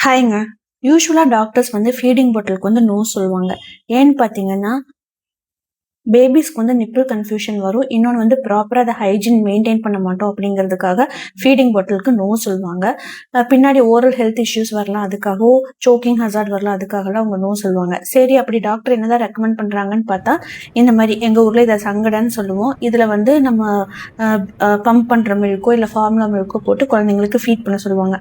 ஹாய்ங்க. யூசுவலா doctors வந்து feeding பாட்டிலுக்கு வந்து no சொல்லுவாங்க. ஏன்னு பார்த்தீங்கன்னா, பேபிஸ்க்கு வந்து நிப்பிள் கன்ஃப்யூஷன் வரும். இன்னொன்னு வந்து ப்ராப்பரா அத ஹைஜீன் மெயின்டெயின் பண்ண மாட்டோம் அப்படிங்கிறதுக்காக ஃபீடிங் பாட்டிலுக்கு நோ சொல்லுவாங்க. பின்னாடி ஓரல் ஹெல்த் இஷ்யூஸ் வரலாம் அதுக்காகவும், சோக்கிங் ஹசார்ட் வரலாம் அதுக்காகலாம் அவங்க நோ சொல்லுவாங்க. சரி அப்படி டாக்டர் என்னதான் ரெக்கமெண்ட் பண்றாங்கன்னு பார்த்தா, இந்த மாரி எங்க ஊர்ல இத சங்கடன்னு சொல்லுவோம். இதுல வந்து நம்ம பம்ப் பண்ற மில்க்கோ இல்ல ஃபார்முலா மில்க்கோ போட்டு குழந்தைங்களுக்கு ஃபீட் பண்ண சொல்லுவாங்க.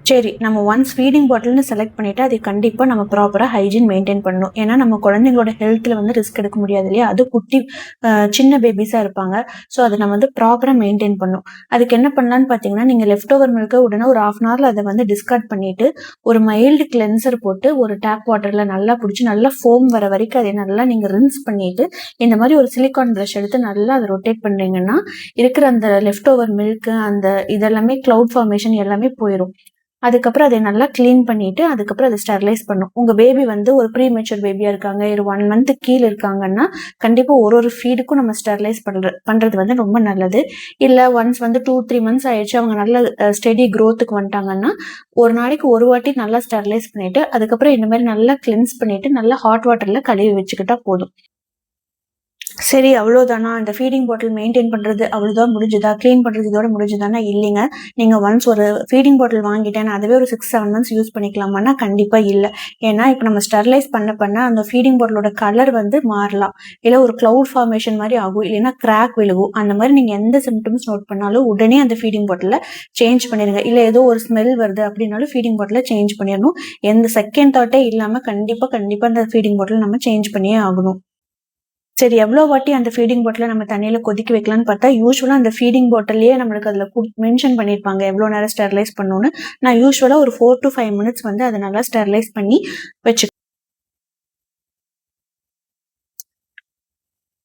சரி நம்ம ஒன்ஸ் ஃபீடிங் பாட்டில்னு செலக்ட் பண்ணிட்டு அதை கண்டிப்பா நம்ம ப்ராப்பரா ஹைஜீன் மெயின்டைன் பண்ணணும். ஏன்னா நம்ம குழந்தைங்களோட ஹெல்த்ல வந்து ரிஸ்க் எடுக்க முடியாது இல்லையா? அது குட்டி சின்ன பேபிஸா இருப்பாங்க. ஸோ அதை நம்ம வந்து ப்ராப்பரா மெயின்டைன் பண்ணணும். அதுக்கு என்ன பண்ணலான்னு பார்த்தீங்கன்னா, நீங்க லெஃப்ட் ஓவர் மில்க உடனே ஒரு 1/2 அன் ஹவர்ல அதை வந்து டிஸ்கார்ட் பண்ணிட்டு, ஒரு மைல்டு கிளென்சர் போட்டு ஒரு டேப் வாட்டர்ல நல்லா பிடிச்சி நல்லா ஃபோம் வர வரைக்கும் அதை நல்லா நீங்க ரின்ஸ் பண்ணிட்டு, இந்த மாதிரி ஒரு சிலிக்கான் பிரஷ் எடுத்து நல்லா அதை ரொட்டேட் பண்றீங்கன்னா, இருக்கிற அந்த லெஃப்ட் ஓவர் மில்க் அந்த இதெல்லாமே கிளவுட் ஃபார்மேஷன் எல்லாமே போயிடும். அதுக்கப்புறம் அதை நல்லா கிளீன் பண்ணிட்டு, அதுக்கப்புறம் அதை ஸ்டெர்லைஸ் பண்ணும். உங்க பேபி வந்து ஒரு ப்ரீமெச்சூர் பேபியா இருக்காங்க, ஒரு 1 மந்த் கீழ இருக்காங்கன்னா, கண்டிப்பா ஒரு ஃபீடுக்கும் நம்ம ஸ்டெர்லைஸ் பண்றது வந்து ரொம்ப நல்லது. இல்ல ஒன்ஸ் வந்து 2, 3 மந்த்ஸ் ஆயிடுச்சு, அவங்க நல்ல ஸ்டெடி குரோத்துக்கு வந்துட்டாங்கன்னா, ஒரு நாளைக்கு ஒரு வாட்டி நல்லா ஸ்டெர்லைஸ் பண்ணிட்டு, அதுக்கப்புறம் இந்த மாதிரி நல்லா கிளென்ஸ் பண்ணிட்டு, நல்லா ஹாட் வாட்டர்ல கழுவி வச்சுக்கிட்டா போதும். சரி அவ்வளோதானா? இந்த ஃபீடிங் பாட்டில் மெயின்டெயின் பண்றது அவ்வளோதான் முடிஞ்சுதா? கிளீன் பண்றது இதோட முடிஞ்சுதான்னா இல்லைங்க. நீங்க ஒன்ஸ் ஒரு ஃபீடிங் பாட்டில் வாங்கிட்டேன் அதுவே ஒரு 6, 7 மந்த்ஸ் யூஸ் பண்ணிக்கலாமான்னா கண்டிப்பா இல்ல. ஏன்னா இப்ப நம்ம ஸ்டெர்லைஸ் பண்ண அந்த ஃபீடிங் பாட்டிலோட கலர் வந்து மாறலாம். இல்ல ஒரு கிளவுட் ஃபார்மேஷன் மாதிரி ஆகும். இல்லைன்னா கிராக் விழுகும். அந்த மாதிரி நீங்க எந்த சிம்டம்ஸ் நோட் பண்ணாலும் உடனே அந்த ஃபீடிங் பாட்டில சேஞ்ச் பண்ணிருங்க. இல்ல ஏதோ ஒரு ஸ்மெல் வருது அப்படின்னாலும் ஃபீடிங் பாட்டில சேஞ்ச் பண்ணிடணும். எந்த செகண்ட் தாட்டே இல்லாம கண்டிப்பா அந்த ஃபீடிங் பாட்டில் நம்ம சேஞ்ச் பண்ணியே ஆகணும். சரி எவ்வளோ வாட்டி அந்த ஃபீடிங் பாட்டில நம்ம தண்ணியில கொதிக்க வைக்கலான்னு பார்த்தா, யூசுவலா அந்த ஃபீடிங் பாட்டில்லயே நம்மளுக்கு அதில மென்ஷன் பண்ணியிருப்பாங்க எவ்வளோ நேரம் ஸ்டெர்லைஸ் பண்ணணும்னு. நான் யூசுவலா ஒரு 4 to 5 மினிட்ஸ் வந்து அத நல்லா ஸ்டெர்லைஸ் பண்ணி வச்சு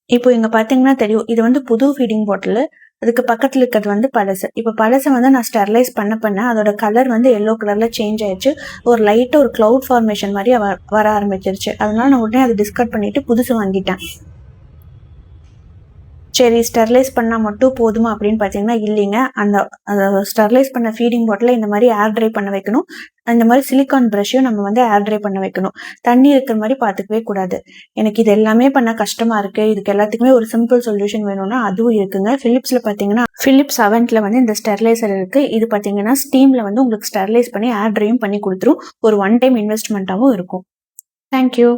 இப்போ இங்க பார்த்தீங்கன்னா தெரியும். இது வந்து புது ஃபீடிங் பாட்டிலு. அதுக்கு பக்கத்துல இருக்கிறது வந்து பழசு. இப்ப பழச வந்து நான் ஸ்டெர்லைஸ் பண்ண அதோட கலர் வந்து எல்லோ கலர்ல சேஞ்ச் ஆயிடுச்சு. ஒரு லைட்டா ஒரு கிளவுட் ஃபார்மேஷன் மாரி வர ஆரம்பிச்சிருச்சு. அதனால நான் உடனே அத டிஸ்கார்ட் பண்ணிட்டு புதுசு வாங்கிட்டேன். சரி ஸ்டெர்லைஸ் பண்ணா மட்டும் போதுமா அப்படின்னு பார்த்தீங்கன்னா இல்லைங்க. அந்த ஸ்டெர்லைஸ் பண்ண ஃபீடிங் பாட்டில இந்த மாதிரி ஏர் ட்ரை பண்ண வைக்கணும். இந்த மாதிரி சிலிக்கான் பிரஷ்ஷையும் நம்ம வந்து ஏர் ட்ரை பண்ண வைக்கணும். தண்ணி இருக்கிற மாதிரி பார்த்துக்கவே கூடாது. எனக்கு இது எல்லாமே பண்ண கஷ்டமா இருக்கு. இதுக்கு எல்லாத்துக்குமே ஒரு சிம்பிள் சொல்யூஷன் வேணும்னா அதுவும் இருக்குங்க. பிலிப்ஸ்ல பார்த்தீங்கன்னா பிலிப்ஸ் அவென்ட்ல வந்து இந்த ஸ்டெர்லைசர் இருக்கு. இது பார்த்தீங்கன்னா ஸ்டீம்ல வந்து உங்களுக்கு ஸ்டெர்லைஸ் பண்ணி ஏர் ட்ரையும் பண்ணி கொடுத்துரும். ஒரு ஒன் டைம் இன்வெஸ்ட்மெண்ட்டாகவும் இருக்கும். தேங்க்யூ.